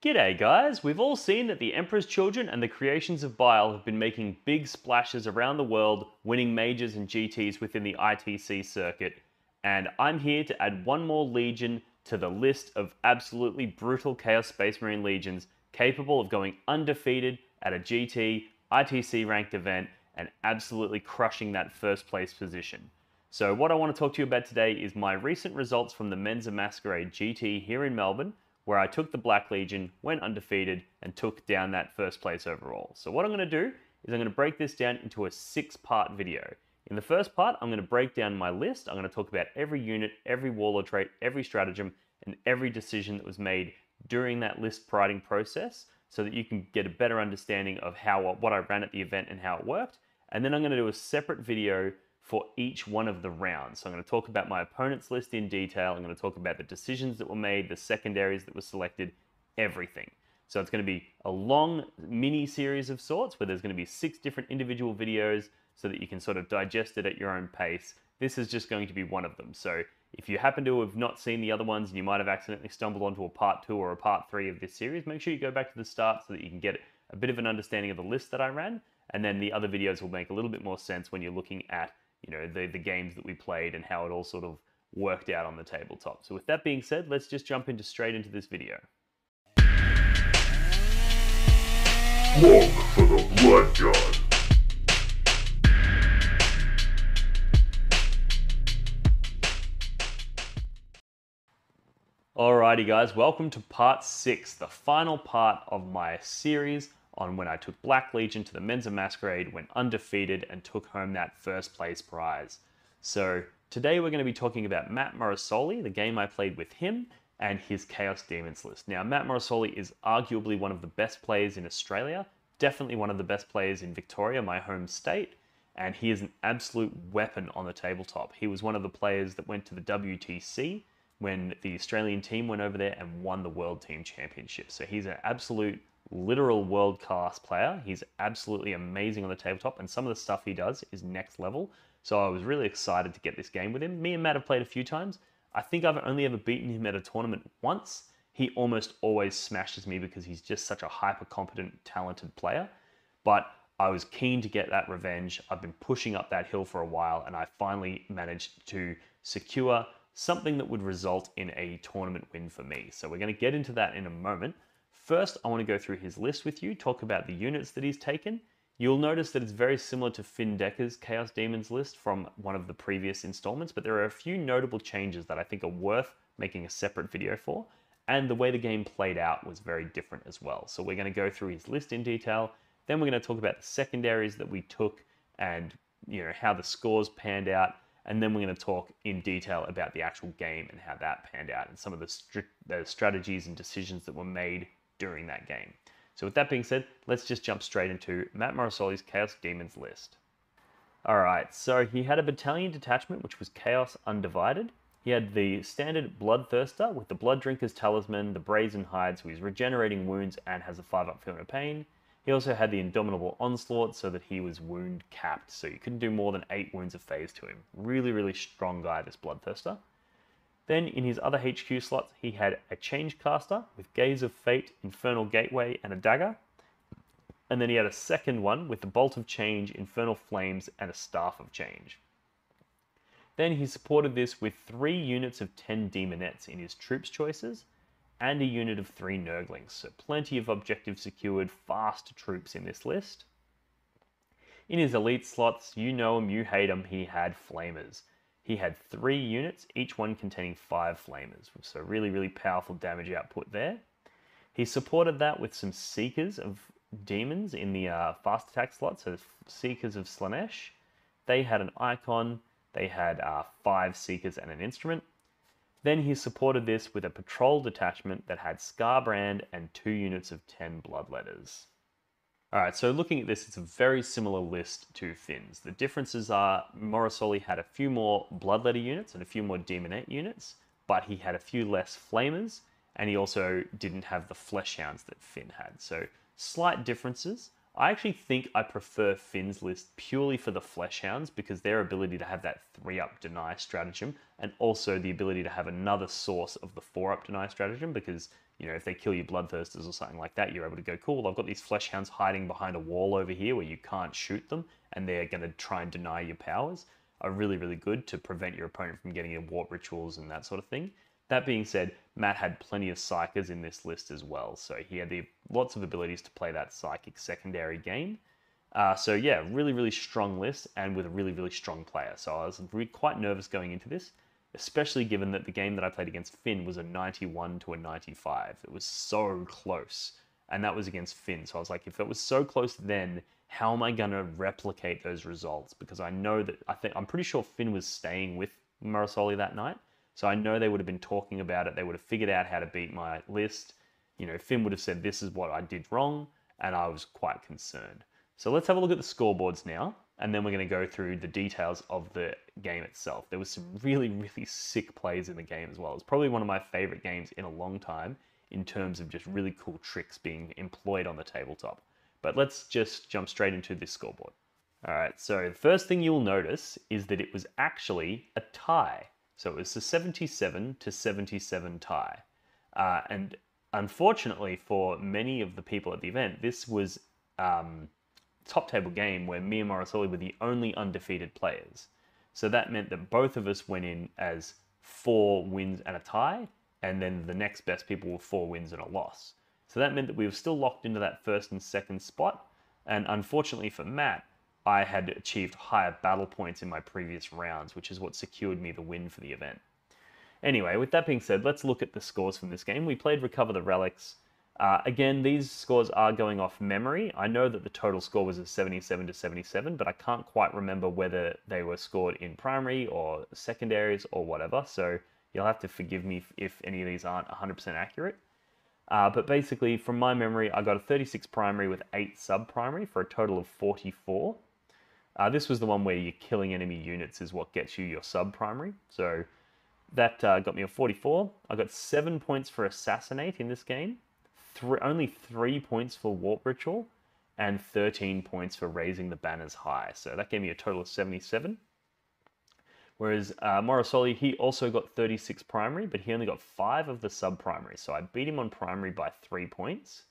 G'day guys, we've all seen that the Emperor's Children and the Creations of Bile have been making big splashes around the world, winning majors and GTs within the ITC circuit, and I'm here to add one more legion to the list of absolutely brutal Chaos Space Marine legions capable of going undefeated at a GT, ITC ranked event and absolutely crushing that first place position. So what I want to talk to you about today is my recent results from the Menza Masquerade GT here in Melbourne, where I took the Black Legion, went undefeated, and took down that first place overall. So what I'm going to do is I'm going to break this down into a 6-part video. In the first part, I'm going to break down my list. I'm going to talk about every unit, every warlord trait, every stratagem, and every decision that was made during that list writing process so that you can get a better understanding of what I ran at the event and how it worked. And then I'm going to do a separate video for each one of the rounds. So I'm going to talk about my opponent's list in detail. I'm going to talk about the decisions that were made, the secondaries that were selected, everything. So it's going to be a long mini series of sorts where there's going to be 6 different individual videos so that you can sort of digest it at your own pace. This is just going to be one of them. So if you happen to have not seen the other ones and you might have accidentally stumbled onto a part 2 or a part 3 of this series, make sure you go back to the start so that you can get a bit of an understanding of the list that I ran. And then the other videos will make a little bit more sense when you're looking at the games that we played and how it all sort of worked out on the tabletop. So with that being said, let's just jump straight into this video. Look for the Blood God. Alrighty guys, welcome to part 6, the final part of my series on when I took Black Legion to the Menza Masquerade, went undefeated and took home that first place prize. So today we're going to be talking about Matt Morosoli, the game I played with him, and his Chaos Demons list. Now Matt Morosoli is arguably one of the best players in Australia, definitely one of the best players in Victoria, my home state, and he is an absolute weapon on the tabletop. He was one of the players that went to the WTC when the Australian team went over there and won the World Team Championship. So he's an absolute literal world-class player. He's absolutely amazing on the tabletop, and some of the stuff he does is next level. So I was really excited to get this game with him. Me and Matt have played a few times. I think I've only ever beaten him at a tournament once. He almost always smashes me because he's just such a hyper-competent, talented player. But I was keen to get that revenge. I've been pushing up that hill for a while, and I finally managed to secure something that would result in a tournament win for me. So we're going to get into that in a moment. First, I want to go through his list with you, talk about the units that he's taken. You'll notice that it's very similar to Finn Decker's Chaos Demons list from one of the previous installments, but there are a few notable changes that I think are worth making a separate video for, and the way the game played out was very different as well. So we're going to go through his list in detail, then we're going to talk about the secondaries that we took and how the scores panned out, and then we're going to talk in detail about the actual game and how that panned out and some of the strategies and decisions that were made during that game. So with that being said, let's just jump straight into Matt Morosoli's Chaos Demons list. Alright, so he had a battalion detachment which was Chaos Undivided. He had the standard Bloodthirster with the Blood Drinker's Talisman, the Brazen Hide, so he's regenerating wounds and has a 5-up Feel No Pain. He also had the Indomitable Onslaught so that he was wound capped, so you couldn't do more than 8 wounds of phase to him. Really, really strong guy, this Bloodthirster. Then in his other HQ slots, he had a Changecaster with Gaze of Fate, Infernal Gateway, and a Dagger. And then he had a second one with the Bolt of Change, Infernal Flames, and a Staff of Change. Then he supported this with 3 units of 10 Demonettes in his troops choices, and a unit of 3 Nurglings. So plenty of objectives secured, fast troops in this list. In his elite slots, you know him, you hate him, he had Flamers. He had 3 units, each one containing 5 Flamers, so really, really powerful damage output there. He supported that with some Seekers of Demons in the fast attack slot, so Seekers of Slanesh. They had an Icon, they had 5 Seekers and an Instrument. Then he supported this with a Patrol detachment that had Scarbrand and 2 units of 10 Bloodletters. Alright, so looking at this, it's a very similar list to Finn's. The differences are Morosoli had a few more Bloodletter units and a few more Demonette units, but he had a few less Flamers, and he also didn't have the Fleshhounds that Finn had. So slight differences. I actually think I prefer Finn's list purely for the Fleshhounds because their ability to have that 3-up deny stratagem and also the ability to have another source of the 4-up deny stratagem because, you know, if they kill your bloodthirsters or something like that, you're able to go, cool, I've got these flesh hounds hiding behind a wall over here where you can't shoot them, and they're going to try and deny your powers, are really, really good to prevent your opponent from getting your warp rituals and that sort of thing. That being said, Matt had plenty of psychers in this list as well, so he had lots of abilities to play that psychic secondary game. So yeah, really, really strong list, and with a really, really strong player. So I was quite nervous going into this, especially given that the game that I played against Finn was a 91 to a 95. It was so close, and that was against Finn. So I was like, if it was so close then, how am I going to replicate those results? Because I know that, I'm pretty sure Finn was staying with Morosoli that night, so I know they would have been talking about it. They would have figured out how to beat my list. You know, Finn would have said, this is what I did wrong, and I was quite concerned. So let's have a look at the scoreboards now, and then we're going to go through the details of the game itself. There was some really, really sick plays in the game as well. It's probably one of my favorite games in a long time in terms of just really cool tricks being employed on the tabletop. But let's just jump straight into this scoreboard. All right, so the first thing you'll notice is that it was actually a tie. So it was a 77 to 77 tie. And unfortunately for many of the people at the event, this was top table game where me and Morosoli were the only undefeated players. So that meant that both of us went in as 4 wins and a tie, and then the next best people were 4 wins and a loss. So that meant that we were still locked into that first and second spot, and unfortunately for Matt, I had achieved higher battle points in my previous rounds, which is what secured me the win for the event. Anyway, with that being said, let's look at the scores from this game. We played Recover the Relics. Again, these scores are going off memory. I know that the total score was a 77 to 77, but I can't quite remember whether they were scored in primary or secondaries or whatever, so you'll have to forgive me if any of these aren't 100% accurate. But basically, from my memory, I got a 36 primary with 8 sub-primary for a total of 44. This was the one where you're killing enemy units is what gets you your sub-primary, so that got me a 44. I got 7 points for Assassinate in this game. Only 3 points for Warp Ritual, and 13 points for Raising the Banners High. So that gave me a total of 77. Whereas Morosoli, he also got 36 primary, but he only got 5 of the sub-primary. So I beat him on primary by 3 points.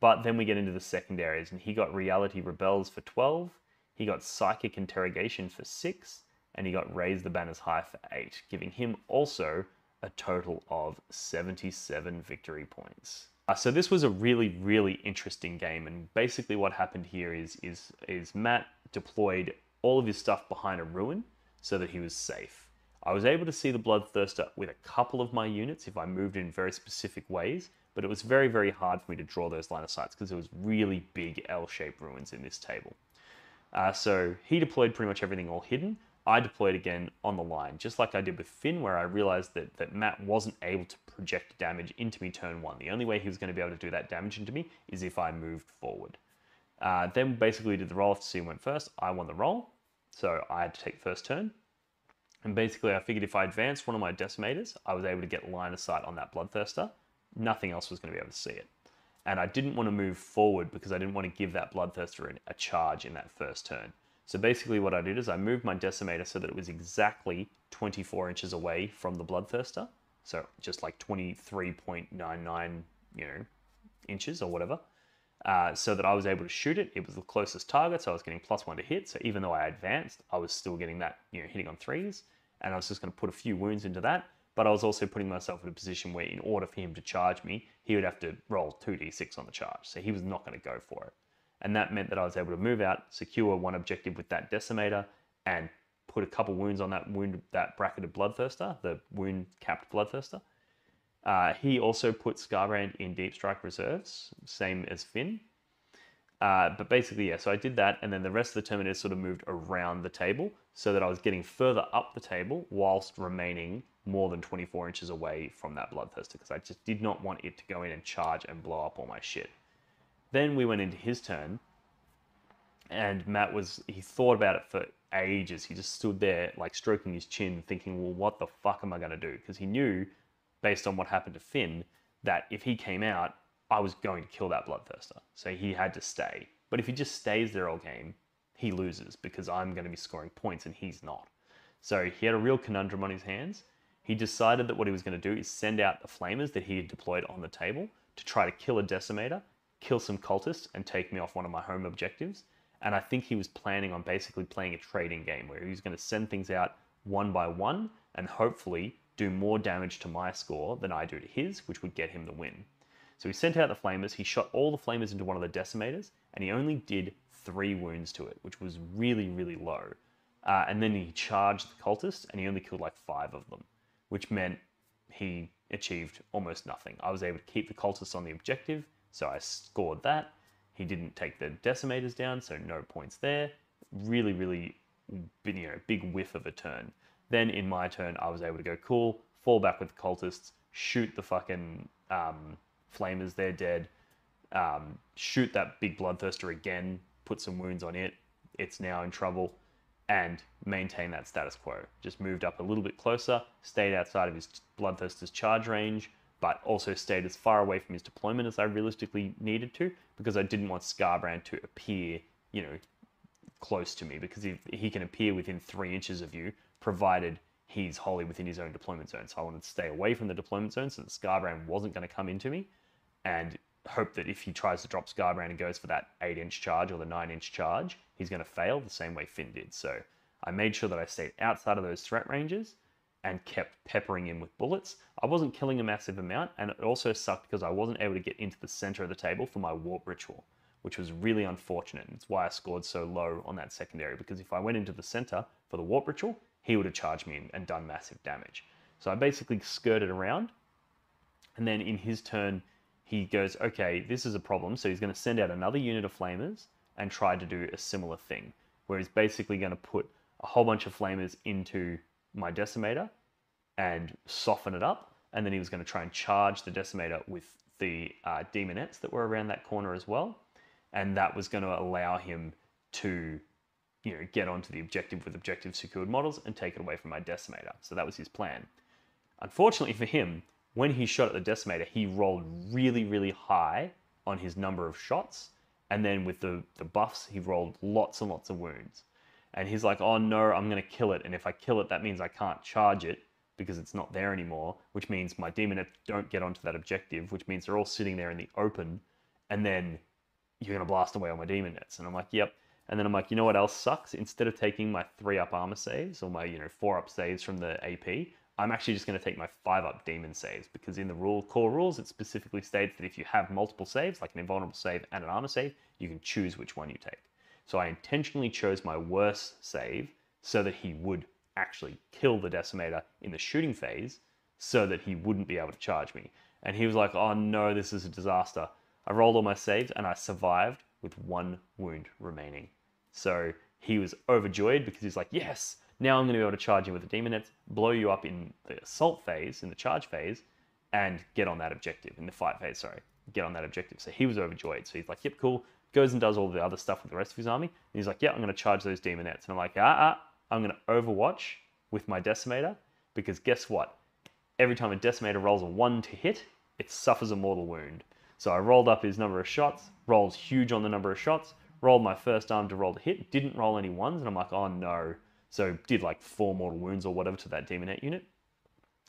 But then we get into the secondaries, and he got Reality Rebels for 12. He got Psychic Interrogation for 6. And he got Raise the Banners High for 8, giving him also a total of 77 victory points. So this was a really, really interesting game, and basically what happened here is Matt deployed all of his stuff behind a ruin so that he was safe. I was able to see the Bloodthirster with a couple of my units if I moved in very specific ways, but it was very, very hard for me to draw those line of sights because there was really big L-shaped ruins in this table. So he deployed pretty much everything all hidden. I deployed again on the line, just like I did with Finn, where I realized that Matt wasn't able to project damage into me turn 1. The only way he was going to be able to do that damage into me is if I moved forward. Then basically did the roll to see who went first. I won the roll, so I had to take first turn. And basically I figured if I advanced one of my Decimators, I was able to get line of sight on that Bloodthirster. Nothing else was going to be able to see it. And I didn't want to move forward because I didn't want to give that Bloodthirster a charge in that first turn. So basically what I did is I moved my Decimator so that it was exactly 24 inches away from the Bloodthirster. So just like 23.99, inches or whatever. So that I was able to shoot it. It was the closest target, so I was getting +1 to hit. So even though I advanced, I was still getting that, hitting on 3s. And I was just going to put a few wounds into that. But I was also putting myself in a position where in order for him to charge me, he would have to roll 2d6 on the charge. So he was not going to go for it. And that meant that I was able to move out, secure one objective with that Decimator, and put a couple wounds on that bracketed Bloodthirster, the wound-capped Bloodthirster. He also put Scarbrand in Deep Strike reserves, same as Finn. But basically, yeah, so I did that, and then the rest of the Terminators sort of moved around the table so that I was getting further up the table whilst remaining more than 24 inches away from that Bloodthirster, because I just did not want it to go in and charge and blow up all my shit. Then we went into his turn, and Matt he thought about it for ages. He just stood there, like, stroking his chin, thinking, well, what the fuck am I going to do? Because he knew, based on what happened to Finn, that if he came out, I was going to kill that Bloodthirster. So he had to stay. But if he just stays there all game, he loses, because I'm going to be scoring points and he's not. So he had a real conundrum on his hands. he decided that what he was going to do is send out the flamers that he had deployed on the table to try to kill a decimator, kill some cultists, and take me off one of my home objectives. And I think he was planning on basically playing a trading game where he was going to send things out one by one and hopefully do more damage to my score than I do to his, which would get him the win. So he sent out the flamers, he shot all the flamers into one of the decimators, and he only did 3 wounds to it, which was really, really low. And then he charged the cultists, and he only killed like 5 of them, which meant he achieved almost nothing. I was able to keep the cultists on the objective, so I scored that. He didn't take the decimators down, so no points there. Really, really, big whiff of a turn. Then in my turn, I was able to go cool, fall back with the cultists, shoot the fucking flamers, they're dead. Shoot that big bloodthirster again, put some wounds on it. It's now in trouble, and maintain that status quo. Just moved up a little bit closer, stayed outside of his bloodthirster's charge range, but also stayed as far away from his deployment as I realistically needed to, because I didn't want Scarbrand to appear, close to me, because he can appear within 3 inches of you, provided he's wholly within his own deployment zone. So I wanted to stay away from the deployment zone so that Scarbrand wasn't going to come into me, and hope that if he tries to drop Scarbrand and goes for that 8-inch charge or the 9-inch charge, he's going to fail the same way Finn did. So I made sure that I stayed outside of those threat ranges and kept peppering him with bullets. I wasn't killing a massive amount, and it also sucked because I wasn't able to get into the center of the table for my warp ritual, which was really unfortunate. It's why I scored so low on that secondary, because if I went into the center for the warp ritual, he would have charged me and done massive damage. So I basically skirted around, and then in his turn, he goes, okay, this is a problem. So he's going to send out another unit of flamers and try to do a similar thing, where he's basically going to put a whole bunch of flamers into my decimator and soften it up. And then he was going to try and charge the decimator with the demonettes that were around that corner as well. And that was going to allow him to, get onto the objective with objective secured models and take it away from my decimator. So that was his plan. Unfortunately for him, when he shot at the decimator, he rolled really, really high on his number of shots. And then with the buffs, he rolled lots and lots of wounds. And he's like, oh no, I'm going to kill it. And if I kill it, that means I can't charge it because it's not there anymore, which means my demonettes don't get onto that objective, which means they're all sitting there in the open. And then you're going to blast away all my demonettes. And I'm like, yep. And then I'm like, you know what else sucks? Instead of taking my 3-up armor saves or my 4-up saves from the AP, I'm actually just going to take my 5-up demon saves, because in the core rules, it specifically states that if you have multiple saves, like an invulnerable save and an armor save, you can choose which one you take. So I intentionally chose my worst save so that he would actually kill the decimator in the shooting phase so that he wouldn't be able to charge me. And he was like, oh no, this is a disaster. I rolled all my saves and I survived with 1 wound remaining. So he was overjoyed because he's like, yes, now I'm going to be able to charge you with the demonettes, blow you up in the assault phase, in the charge phase, and get on that objective, in the fight phase, sorry, get on that objective. So he was overjoyed. So he's like, yep, cool. Goes and does all the other stuff with the rest of his army. And he's like, yeah, I'm going to charge those demonettes. And I'm like, I'm going to overwatch with my decimator, because guess what? Every time a decimator rolls a 1 to hit, it suffers a mortal wound. So I rolled up his number of shots, rolled huge on the number of shots, rolled my first arm to roll the hit, didn't roll any 1s, and I'm like, oh no. So did like 4 mortal wounds or whatever to that demonette unit.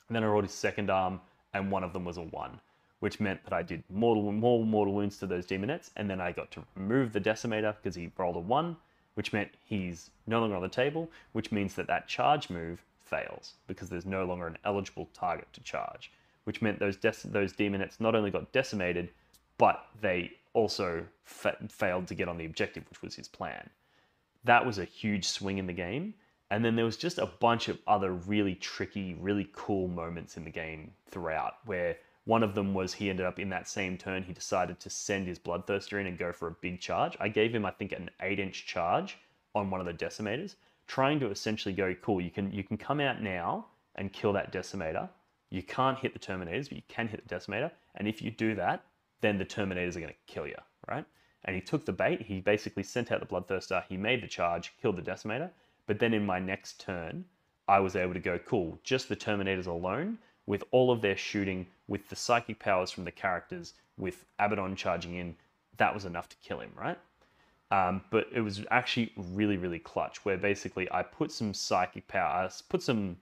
And then I rolled his second arm, and one of them was a 1, which meant that I did more mortal wounds to those demonettes, and then I got to remove the decimator because he rolled a 1, which meant he's no longer on the table, which means that that charge move fails because there's no longer an eligible target to charge, which meant those demonettes not only got decimated, but they also failed to get on the objective, which was his plan. That was a huge swing in the game. And then there was just a bunch of other really tricky, really cool moments in the game throughout, where one of them was he ended up in that same turn, he decided to send his Bloodthirster in and go for a big charge. I gave him, I think, an 8-inch charge on one of the Decimators, trying to essentially go, cool, you can come out now and kill that Decimator. You can't hit the Terminators, but you can hit the Decimator. And if you do that, then the Terminators are going to kill you, right? And he took the bait. He basically sent out the Bloodthirster. He made the charge, killed the Decimator. But then in my next turn, I was able to go, cool, just the Terminators alone, with all of their shooting, with the psychic powers from the characters, with Abaddon charging in, that was enough to kill him, right? But it was actually really, really clutch, where basically I put some psychic powers on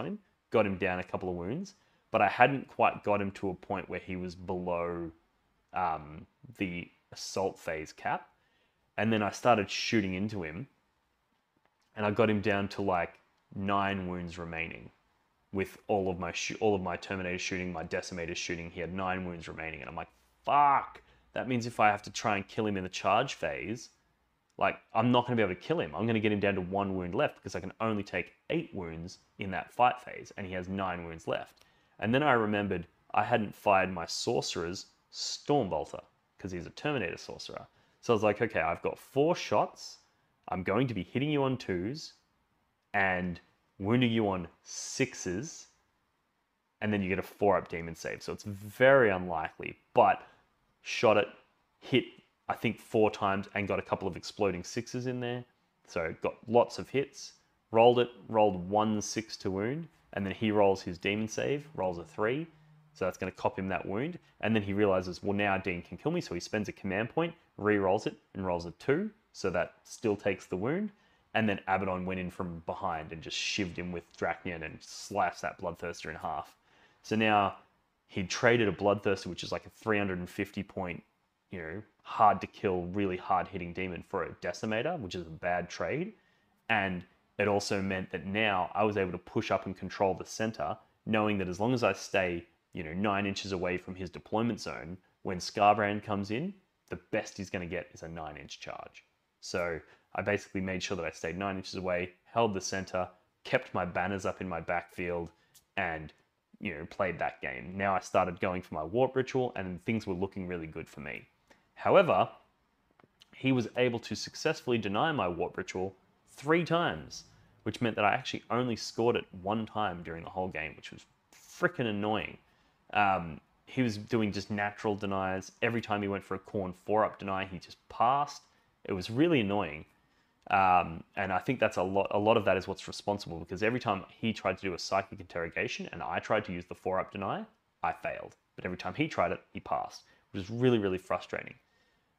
him, got him down a couple of wounds, but I hadn't quite got him to a point where he was below the assault phase cap. And then I started shooting into him, and I got him down to like 9 wounds remaining. With all of my Terminator shooting, my Decimator shooting, he had 9 wounds remaining, and I'm like, fuck. That means if I have to try and kill him in the charge phase, like, I'm not going to be able to kill him. I'm going to get him down to 1 wound left because I can only take 8 wounds in that fight phase, and he has 9 wounds left. And then I remembered I hadn't fired my Sorcerer's Stormbolter because he's a Terminator Sorcerer. So I was like, okay, I've got 4 shots. I'm going to be hitting you on 2s and wounding you on 6s, and then you get a 4-up demon save. So it's very unlikely, but shot it, hit, I think 4 times, and got a couple of exploding 6s in there. So got lots of hits, rolled 1 6 to wound, and then he rolls his demon save, rolls a 3. So that's going to cop him that wound. And then he realizes, well, now Dean can kill me. So he spends a command point, re-rolls it, and rolls a 2. So that still takes the wound. And then Abaddon went in from behind and just shivved him with Drachnian and sliced that Bloodthirster in half. So now he traded a Bloodthirster, which is like a 350 point, hard to kill, really hard hitting demon, for a Decimator, which is a bad trade. And it also meant that now I was able to push up and control the center, knowing that as long as I stay 9 inches away from his deployment zone, when Scarbrand comes in, the best he's going to get is a 9-inch charge. So I basically made sure that I stayed 9 inches away, held the center, kept my banners up in my backfield, and played that game. Now I started going for my Warp Ritual, and things were looking really good for me. However, he was able to successfully deny my Warp Ritual 3 times, which meant that I actually only scored it 1 time during the whole game, which was freaking annoying. He was doing just natural denies. Every time he went for a Khorne 4-up deny, he just passed. It was really annoying. And I think that's a lot of that is what's responsible, because every time he tried to do a psychic interrogation and I tried to use the 4-up deny, I failed. But every time he tried it, he passed, which was really, really frustrating.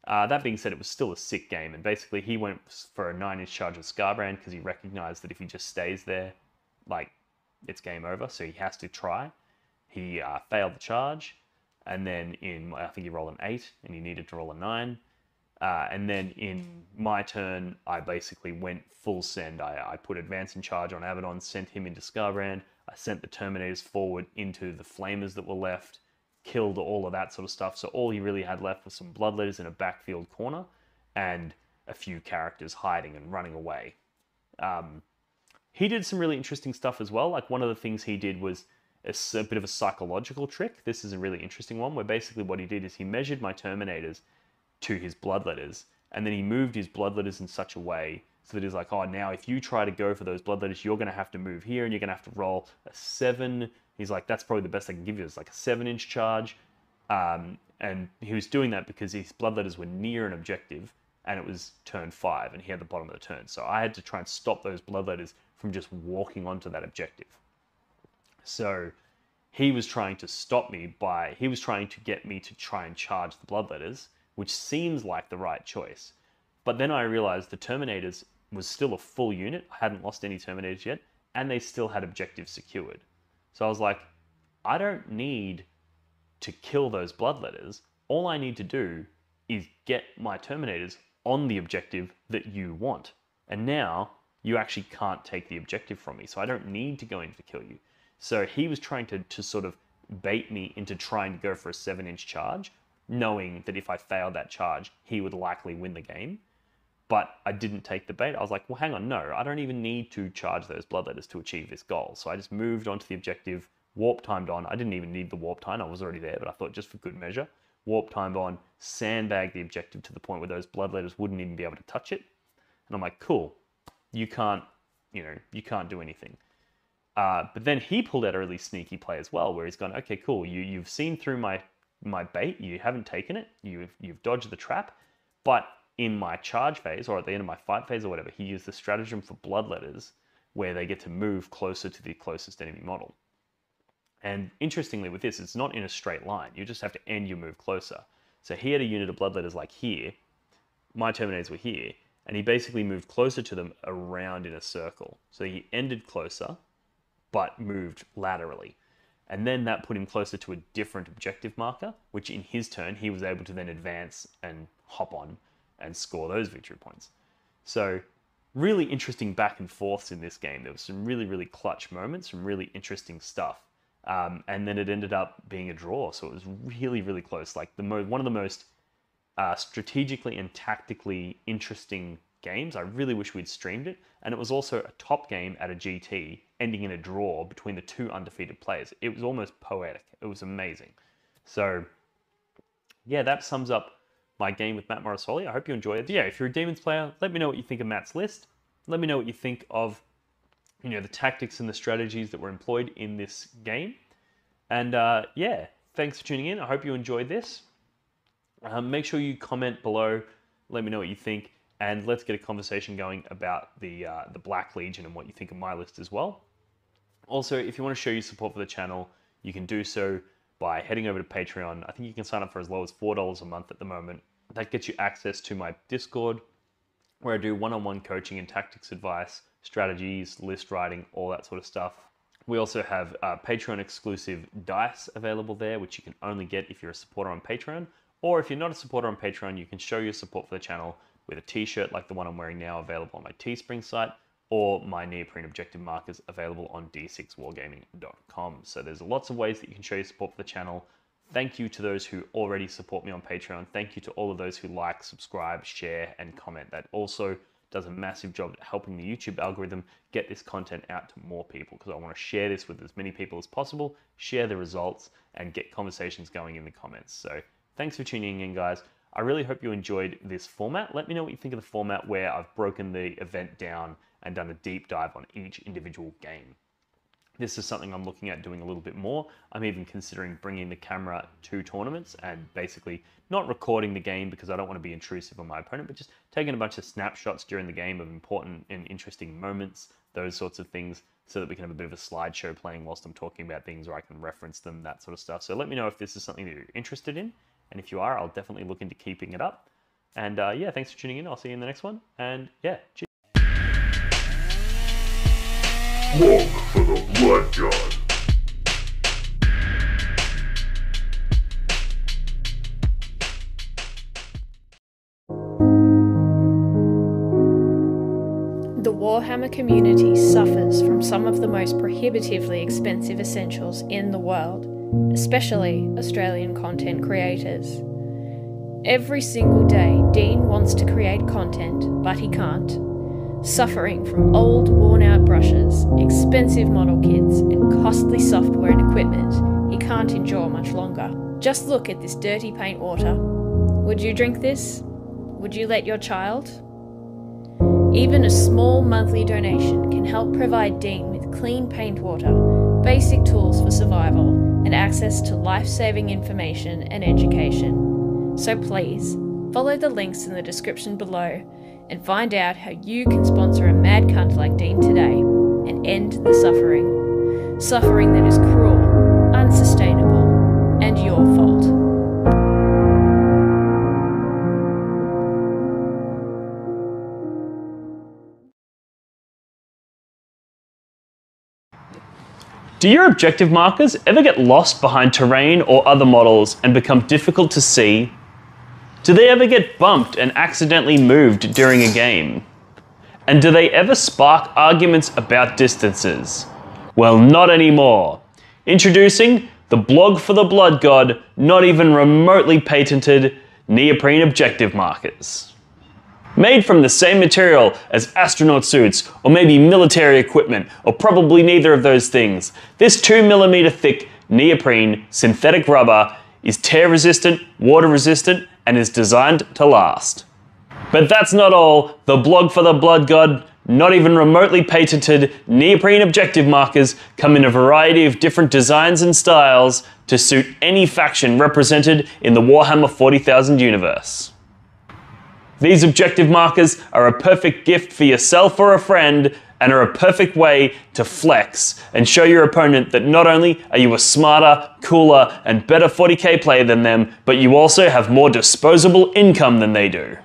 That being said, it was still a sick game, and basically he went for a 9-inch charge of Scarbrand because he recognized that if he just stays there, like, it's game over, so he has to try. He failed the charge, and then I think he rolled an 8, and he needed to roll a 9. And then in my turn, I basically went full send. I put Advance in Charge on Abaddon, sent him into Scarbrand. I sent the Terminators forward into the Flamers that were left, killed all of that sort of stuff. So all he really had left was some Bloodletters in a backfield corner and a few characters hiding and running away. He did some really interesting stuff as well. Like, one of the things he did was a bit of a psychological trick. This is a really interesting one, where basically what he did is he measured my Terminators to his Bloodletters, and then he moved his Bloodletters in such a way so that he's like, oh, now if you try to go for those Bloodletters, you're going to have to move here, and you're going to have to roll a 7. He's like, that's probably the best I can give you. It's like a 7-inch charge. And he was doing that because his Bloodletters were near an objective, and it was turn 5, and he had the bottom of the turn. So I had to try and stop those Bloodletters from just walking onto that objective. So he was trying to stop me he was trying to get me to try and charge the Bloodletters, which seems like the right choice. But then I realized the Terminators was still a full unit. I hadn't lost any Terminators yet, and they still had objectives secured. So I was like, I don't need to kill those Bloodletters. All I need to do is get my Terminators on the objective that you want. And now you actually can't take the objective from me, so I don't need to go in to kill you. So he was trying to sort of bait me into trying to go for a 7-inch charge, knowing that if I failed that charge, he would likely win the game. But I didn't take the bait. I was like, well, hang on, no, I don't even need to charge those Bloodletters to achieve this goal. So I just moved on to the objective, warp timed on. I didn't even need the warp time. I was already there, but I thought just for good measure, warp timed on, sandbagged the objective to the point where those Bloodletters wouldn't even be able to touch it. And I'm like, cool, you can't do anything. But then he pulled out a really sneaky play as well, where he's gone, okay, cool, you've seen through my bait, you haven't taken it, you've dodged the trap, but in my charge phase, or at the end of my fight phase or whatever, he used the stratagem for Bloodletters, where they get to move closer to the closest enemy model. And interestingly with this, it's not in a straight line, you just have to end your move closer. So he had a unit of Bloodletters like here, my Terminators were here, and he basically moved closer to them around in a circle. So he ended closer, but moved laterally. And then that put him closer to a different objective marker, which in his turn, he was able to then advance and hop on and score those victory points. So really interesting back and forths in this game. There was some really, really clutch moments, some really interesting stuff. And then it ended up being a draw. So it was really, really close. Like one of the most strategically and tactically interesting games. I really wish we'd streamed it. And it was also a top game at a GT, ending in a draw between the two undefeated players. It was almost poetic. It was amazing. So yeah, that sums up my game with Matt Morrisoli. I hope you enjoyed it. Yeah, if you're a Daemons player, let me know what you think of Matt's list. Let me know what you think of, the tactics and the strategies that were employed in this game. And yeah, thanks for tuning in. I hope you enjoyed this. Make sure you comment below. Let me know what you think. And let's get a conversation going about the Black Legion and what you think of my list as well. Also, if you want to show your support for the channel, you can do so by heading over to Patreon. I think you can sign up for as low as $4 a month at the moment. That gets you access to my Discord, where I do one-on-one coaching and tactics advice, strategies, list writing, all that sort of stuff. We also have Patreon exclusive dice available there, which you can only get if you're a supporter on Patreon. Or if you're not a supporter on Patreon, you can show your support for the channel with a t-shirt like the one I'm wearing now, available on my Teespring site, or my neoprene objective markers available on d6wargaming.com. So there's lots of ways that you can show your support for the channel. Thank you to those who already support me on Patreon. Thank you to all of those who like, subscribe, share, and comment. That also does a massive job at helping the YouTube algorithm get this content out to more people, because I want to share this with as many people as possible, share the results, and get conversations going in the comments. So thanks for tuning in, guys. I really hope you enjoyed this format. Let me know what you think of the format where I've broken the event down and done a deep dive on each individual game. This is something I'm looking at doing a little bit more. I'm even considering bringing the camera to tournaments and basically not recording the game because I don't want to be intrusive on my opponent, but just taking a bunch of snapshots during the game of important and interesting moments, those sorts of things, so that we can have a bit of a slideshow playing whilst I'm talking about things, or I can reference them, that sort of stuff. So let me know if this is something that you're interested in. And if you are, I'll definitely look into keeping it up. And yeah, thanks for tuning in. I'll see you in the next one. And yeah, cheers. Look for the Blood God. The Warhammer community suffers from some of the most prohibitively expensive essentials in the world, especially Australian content creators. Every single day, Dean wants to create content, but he can't. Suffering from old, worn-out brushes, expensive model kits, and costly software and equipment he can't endure much longer. Just look at this dirty paint water. Would you drink this? Would you let your child? Even a small monthly donation can help provide Dean with clean paint water, basic tools for survival, and access to life-saving information and education. So please, follow the links in the description below and find out how you can sponsor a mad cunt like Dean today and end the suffering. Suffering that is cruel, unsustainable, and your fault. Do your objective markers ever get lost behind terrain or other models and become difficult to see? Do they ever get bumped and accidentally moved during a game? And do they ever spark arguments about distances? Well, not anymore. Introducing the blog for the Blood God, not even remotely patented neoprene objective markers. Made from the same material as astronaut suits, or maybe military equipment, or probably neither of those things, this 2mm thick neoprene synthetic rubber is tear resistant, water resistant, and is designed to last. But that's not all. The blog for the Blood God, not even remotely patented neoprene objective markers come in a variety of different designs and styles to suit any faction represented in the Warhammer 40,000 universe. These objective markers are a perfect gift for yourself or a friend, and are a perfect way to flex and show your opponent that not only are you a smarter, cooler, and better 40k player than them, but you also have more disposable income than they do.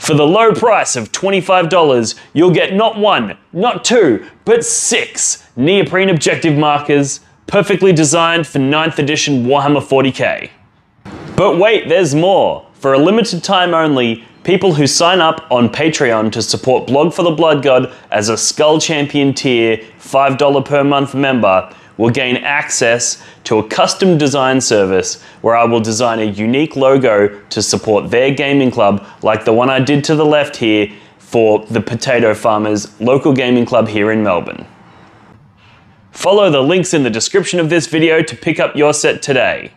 For the low price of $25, you'll get not one, not two, but 6 neoprene objective markers, perfectly designed for 9th edition Warhammer 40k. But wait, there's more. For a limited time only, people who sign up on Patreon to support Blog for the Blood God as a Skull Champion tier $5 per month member will gain access to a custom design service where I will design a unique logo to support their gaming club, like the one I did to the left here for the Potato Farmers local gaming club here in Melbourne. Follow the links in the description of this video to pick up your set today.